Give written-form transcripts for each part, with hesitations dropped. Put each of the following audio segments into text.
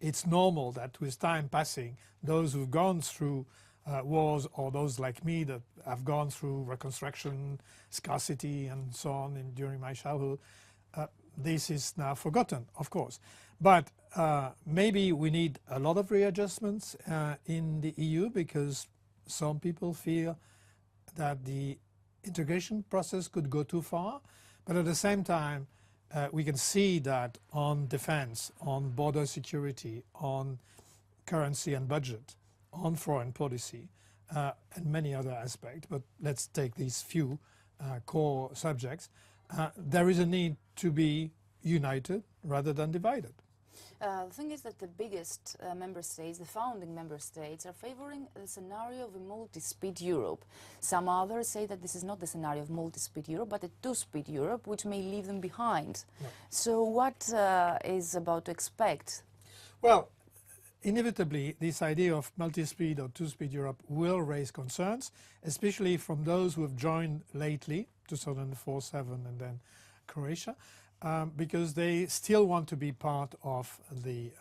it's normal that with time passing, those who've gone through wars, or those like me that have gone through reconstruction, scarcity and so on during my childhood, this is now forgotten, of course. But maybe we need a lot of readjustments in the EU, because some people feel that the integration process could go too far. But at the same time, we can see that on defense, on border security, on currency and budget, on foreign policy, and many other aspects, but let's take these few core subjects, there is a need to be united rather than divided. The thing is that the biggest member states, the founding member states, are favoring the scenario of a multi-speed Europe. Some others say that this is not the scenario of multi-speed Europe, but a two-speed Europe, which may leave them behind. No. So what is about to expect? Well, inevitably, this idea of multi-speed or two-speed Europe will raise concerns, especially from those who have joined lately, 2004-07 and then Croatia, because they still want to be part of the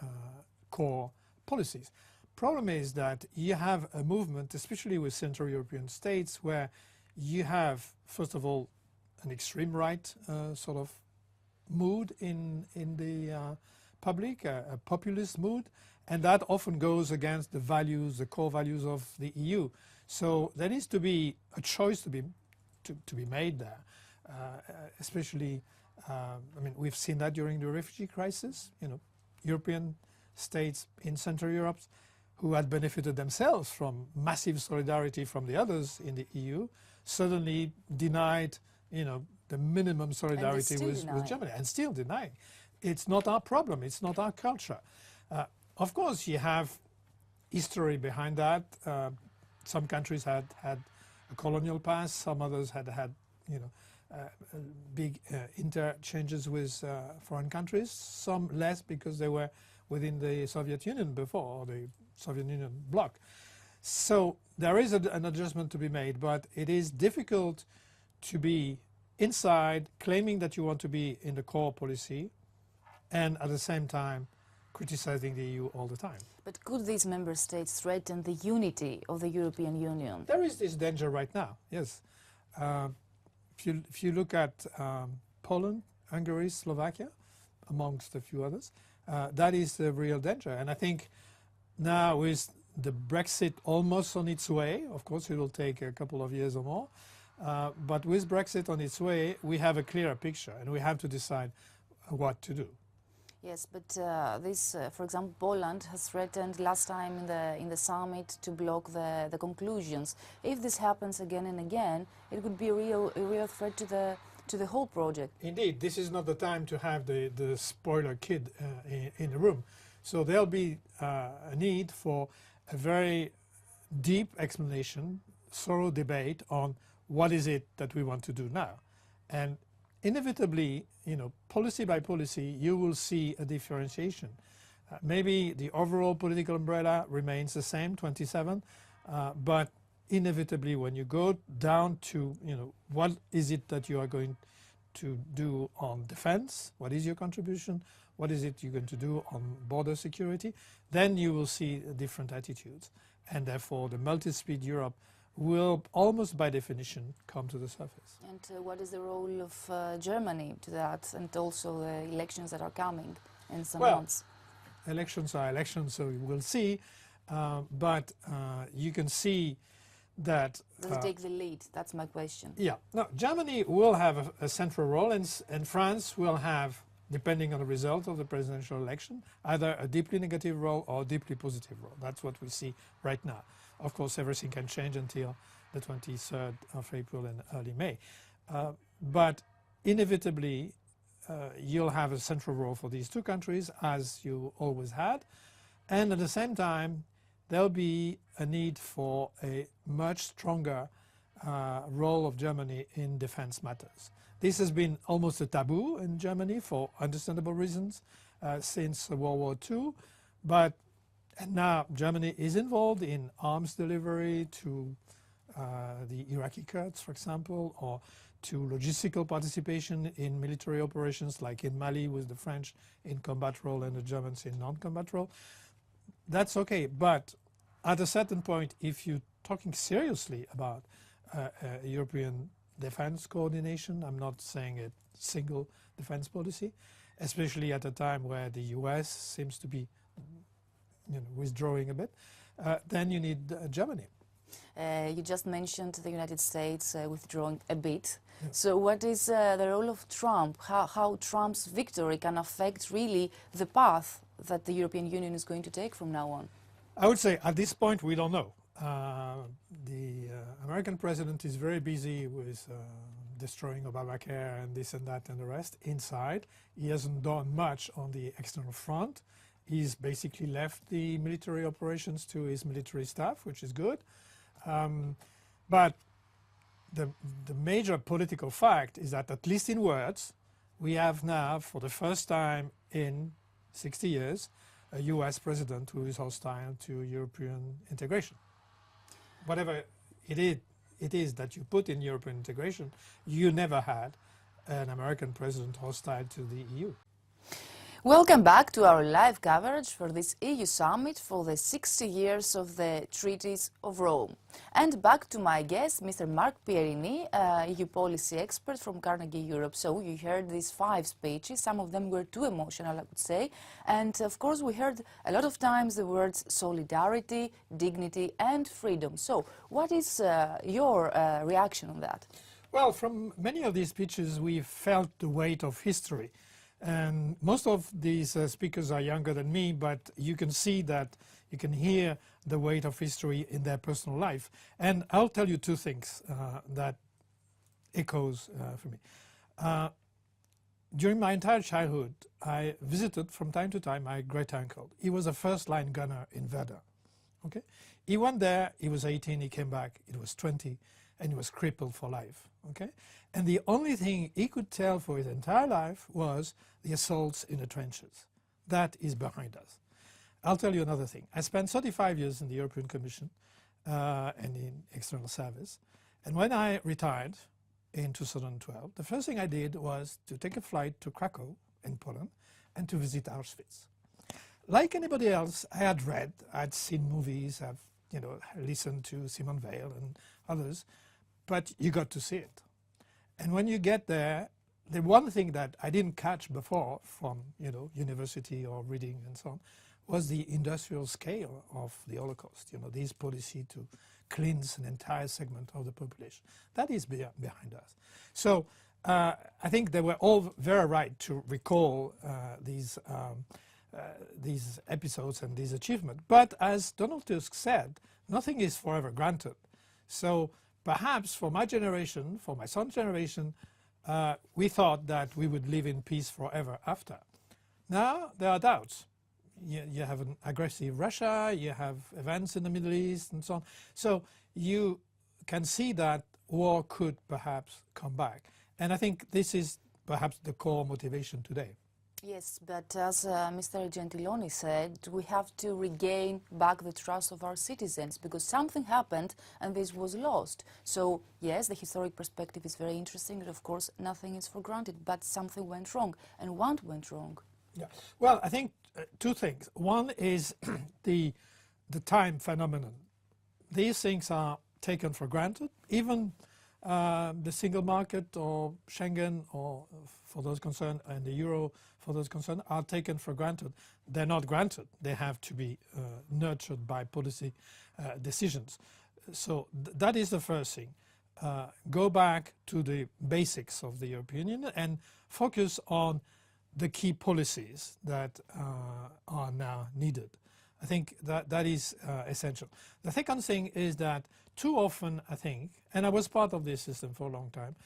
core policies. Problem is that you have a movement, especially with Central European states, where you have, first of all, an extreme right sort of mood in the public, a populist mood, and that often goes against the values, the core values of the EU. So there needs to be a choice to be made there, especially. I mean, we've seen that during the refugee crisis. You know, European states in Central Europe who had benefited themselves from massive solidarity from the others in the EU suddenly denied, you know, the minimum solidarity with Germany, and still denying. It's not our problem. It's not our culture. Of course, you have history behind that. Some countries had a colonial past. Some others had, you know, big interchanges with foreign countries, some less because they were within the Soviet Union before, or the Soviet Union bloc. So there is an adjustment to be made, but it is difficult to be inside claiming that you want to be in the core policy and at the same time criticizing the EU all the time. But could these member states threaten the unity of the European Union? There is this danger right now, yes. If you look at Poland, Hungary, Slovakia, amongst a few others, that is the real danger. And I think now with the Brexit almost on its way, of course it will take a couple of years or more, but with Brexit on its way, we have a clearer picture and we have to decide what to do. Yes, but for example, Poland has threatened last time in the summit to block the conclusions. If this happens again and again, it would be a real threat to the whole project. Indeed, this is not the time to have the spoiler kid in the room. So there'll be a need for a very deep explanation, thorough debate on what is it that we want to do now. And inevitably, you know, policy by policy, you will see a differentiation. Maybe the overall political umbrella remains the same, 27, but inevitably when you go down to, you know, what is it that you are going to do on defense, what is your contribution, what is it you're going to do on border security, then you will see different attitudes. And therefore the multi-speed Europe will almost by definition come to the surface. And what is the role of Germany to that, and also the elections that are coming in some months? Elections are elections, so we'll see. But you can see that... Does it take the lead? That's my question. Yeah. No, Germany will have a central role, and France will have, depending on the result of the presidential election, either a deeply negative role or a deeply positive role. That's what we see right now. Of course, everything can change until the 23rd of April and early May. But inevitably, you'll have a central role for these two countries, as you always had. And at the same time, there'll be a need for a much stronger role of Germany in defense matters. This has been almost a taboo in Germany for understandable reasons since World War II. And now Germany is involved in arms delivery to the Iraqi Kurds, for example, or to logistical participation in military operations, like in Mali with the French in combat role and the Germans in non-combat role. That's okay, but at a certain point, if you're talking seriously about European defense coordination, I'm not saying a single defense policy, especially at a time where the US seems to be withdrawing a bit, then you need Germany. You just mentioned the United States withdrawing a bit. Yeah. So what is the role of Trump? How Trump's victory can affect really the path that the European Union is going to take from now on? I would say at this point we don't know. The American president is very busy with destroying Obamacare and this and that and the rest inside. He hasn't done much on the external front. He's basically left the military operations to his military staff, which is good. But the major political fact is that, at least in words, we have now, for the first time in 60 years, a US president who is hostile to European integration. Whatever it is that you put in European integration, you never had an American president hostile to the EU. Welcome back to our live coverage for this EU summit for the 60 years of the Treaties of Rome. And back to my guest, Mr. Marc Pierini, EU policy expert from Carnegie Europe. So you heard these 5 speeches. Some of them were too emotional, I would say. And of course, we heard a lot of times the words solidarity, dignity and freedom. So what is your reaction on that? Well, from many of these speeches, we felt the weight of history. And most of these speakers are younger than me, but you can see that, you can hear the weight of history in their personal life. And I'll tell you 2 things that echoes for me. During my entire childhood, I visited from time to time my great uncle. He was a first-line gunner in Verdun. Okay? He went there, he was 18, he came back, he was 20, and he was crippled for life. Okay? And the only thing he could tell for his entire life was the assaults in the trenches. That is behind us. I'll tell you another thing. I spent 35 years in the European Commission and in external service. And when I retired in 2012, the first thing I did was to take a flight to Krakow in Poland and to visit Auschwitz. Like anybody else, I had read, I'd seen movies, I've listened to Simone Weil and others, but you got to see it. And when you get there, the one thing that I didn't catch before from university or reading and so on was the industrial scale of the Holocaust. This policy to cleanse an entire segment of the population. That is behind us. So I think they were all very right to recall these episodes and these achievements. But as Donald Tusk said, nothing is forever granted. So perhaps for my generation, for my son's generation, we thought that we would live in peace forever after. Now there are doubts. You have an aggressive Russia, you have events in the Middle East and so on. So you can see that war could perhaps come back. And I think this is perhaps the core motivation today. Yes, but as Mr. Gentiloni said, we have to regain back the trust of our citizens because something happened and this was lost. So yes, the historic perspective is very interesting and of course nothing is for granted, but something went wrong. And what went wrong? Yeah. Well, I think 2 things. One is the time phenomenon. These things are taken for granted. Even the single market or Schengen or for those concerned and the euro for those concerned are taken for granted. They're not granted. They have to be nurtured by policy decisions. So that is the first thing. Go back to the basics of the European Union and focus on the key policies that are now needed. I think that is essential. The second thing is that too often, I think, and I was part of this system for a long time,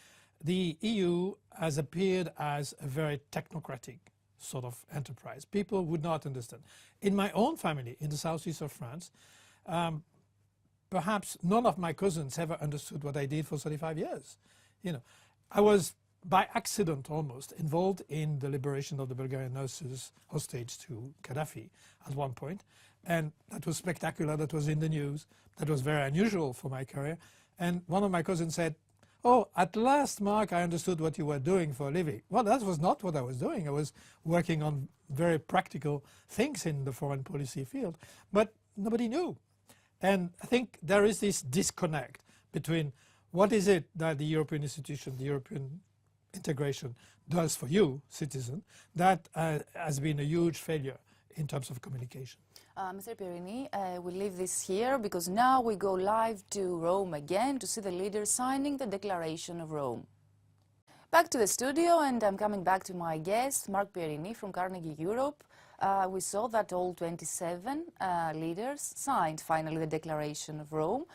the EU has appeared as a very technocratic sort of enterprise. People would not understand. In my own family, in the southeast of France, perhaps none of my cousins ever understood what I did for 35 years. I was by accident almost involved in the liberation of the Bulgarian nurses hostage to Gaddafi at one point. And that was spectacular, that was in the news, that was very unusual for my career. And one of my cousins said, "Oh, at last, Mark, I understood what you were doing for a living." Well, that was not what I was doing. I was working on very practical things in the foreign policy field, but nobody knew. And I think there is this disconnect between what is it that the European institution, the European integration does for you, citizen, that has been a huge failure in terms of communication. Mr. Pierini, we leave this here because now we go live to Rome again to see the leaders signing the Declaration of Rome. Back to the studio, and I'm coming back to my guest, Marc Pierini from Carnegie Europe. We saw that all 27 leaders signed finally the Declaration of Rome.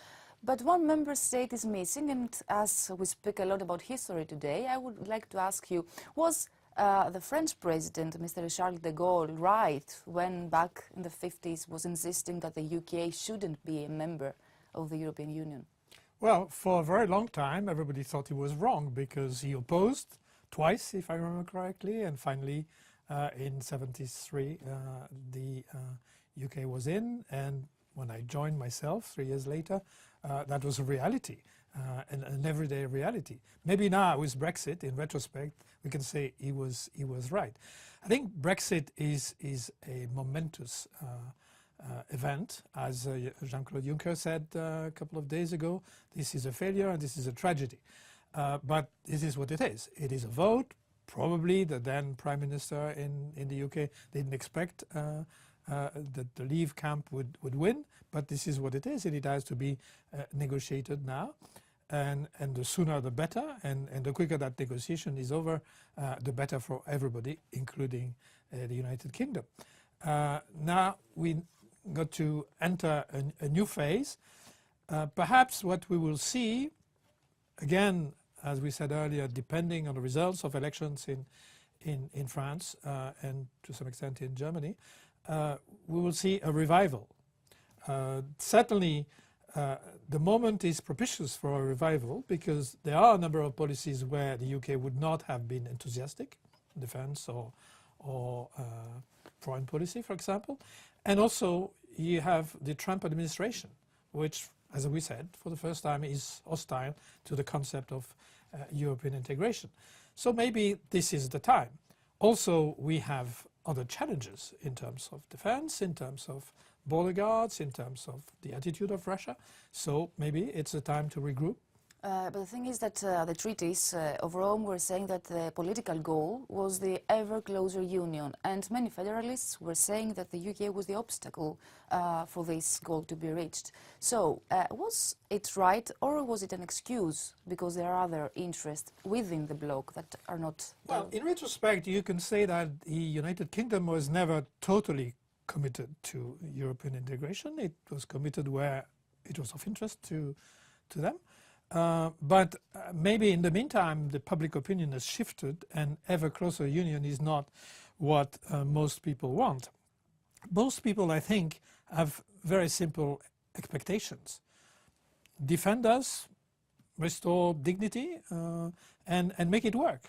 But one member state is missing, and as we speak a lot about history today, I would like to ask you, was the French president, Mr. Charles de Gaulle, right when back in the 50s was insisting that the UK shouldn't be a member of the European Union? Well, for a very long time, everybody thought he was wrong because he opposed twice, if I remember correctly, and finally in 73 the UK was in, and when I joined myself 3 years later, that was a reality, an everyday reality. Maybe now with Brexit, in retrospect, we can say he was right. I think Brexit is a momentous event, as Jean-Claude Juncker said a couple of days ago. This is a failure and this is a tragedy. But this is what it is. It is a vote. Probably the then Prime Minister in the UK didn't expect that the Leave camp would win, but this is what it is, and it has to be negotiated now. And the sooner the better, and the quicker that negotiation is over, the better for everybody, including the United Kingdom. Now we got to enter a new phase. Perhaps what we will see, again, as we said earlier, depending on the results of elections in France and to some extent in Germany, we will see a revival. Certainly, the moment is propitious for a revival because there are a number of policies where the UK would not have been enthusiastic, defense or foreign policy, for example. And also, you have the Trump administration, which, as we said, for the first time is hostile to the concept of European integration. So maybe this is the time. Also, we have other challenges in terms of defense, in terms of border guards, in terms of the attitude of Russia. So maybe it's a time to regroup. But the thing is that the treaties of Rome were saying that the political goal was the ever closer union, and many federalists were saying that the UK was the obstacle for this goal to be reached. So was it right, or was it an excuse because there are other interests within the bloc that are not... Well, in retrospect, you can say that the United Kingdom was never totally committed to European integration. It was committed where it was of interest to them. But maybe in the meantime the public opinion has shifted and ever closer union is not what most people want. Most people, I think, have very simple expectations. Defend us, restore dignity, and make it work.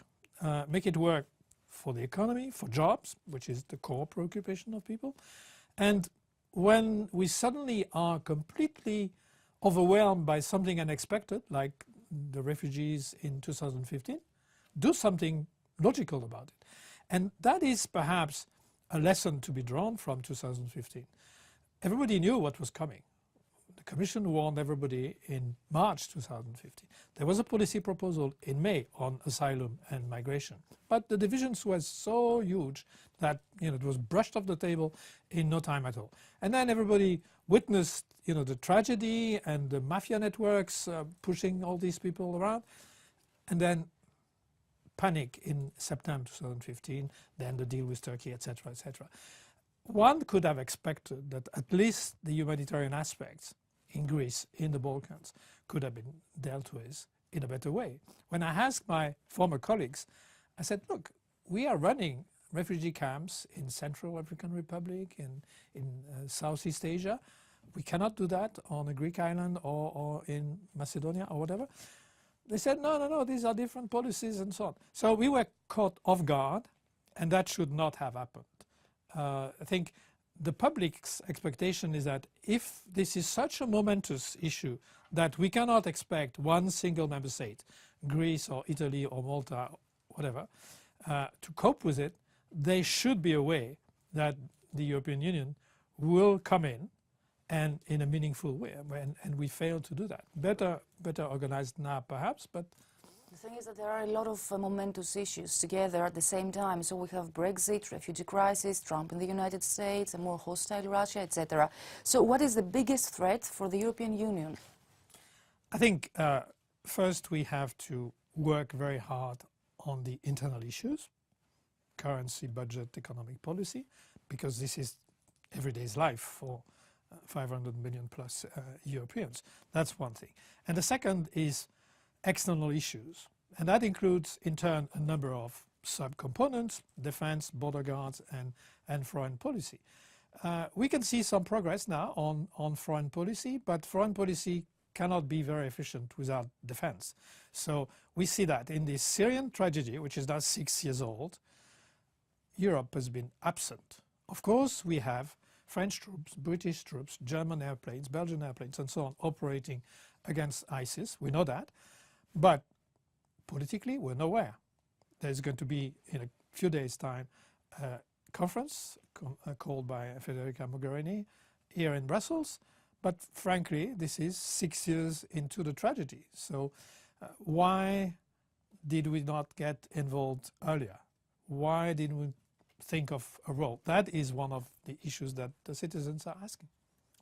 Make it work for the economy, for jobs, which is the core preoccupation of people. And when we suddenly are completely overwhelmed by something unexpected, like the refugees in 2015, do something logical about it. And that is perhaps a lesson to be drawn from 2015. Everybody knew what was coming. The Commission warned everybody in March 2015. There was a policy proposal in May on asylum and migration, but the divisions were so huge that it was brushed off the table in no time at all. And then everybody witnessed the tragedy and the mafia networks pushing all these people around, and then panic in September 2015, then the deal with Turkey, etc., etc. One could have expected that at least the humanitarian aspects in Greece, in the Balkans, could have been dealt with in a better way. When I asked my former colleagues, I said, look, we are running refugee camps in Central African Republic, in Southeast Asia. We cannot do that on a Greek island or in Macedonia or whatever. They said, no, these are different policies and so on. So we were caught off guard, and that should not have happened. I think the public's expectation is that if this is such a momentous issue that we cannot expect one single member state, Greece or Italy or Malta, whatever, to cope with it, there should be a way that the European Union will come in and in a meaningful way. And we fail to do that. Better organized now perhaps, but the thing is that there are a lot of momentous issues together at the same time. So we have Brexit, refugee crisis, Trump in the United States, a more hostile Russia, etc. So what is the biggest threat for the European Union? I think first we have to work very hard on the internal issues, currency, budget, economic policy, because this is everyday's life for 500 million plus Europeans. That's one thing. And the second is external issues. And that includes, in turn, a number of subcomponents: defense, border guards, and foreign policy. We can see some progress now on foreign policy, but foreign policy cannot be very efficient without defense. So we see that in the Syrian tragedy, which is now 6 years old, Europe has been absent. Of course, we have French troops, British troops, German airplanes, Belgian airplanes, and so on operating against ISIS. We know that. But politically, we're nowhere. There's going to be, in a few days' time, a conference called by Federica Mogherini here in Brussels. But frankly, this is 6 years into the tragedy. So why did we not get involved earlier? Why didn't we think of a role? That is one of the issues that the citizens are asking.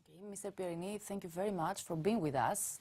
Okay, Mr. Pierini, thank you very much for being with us.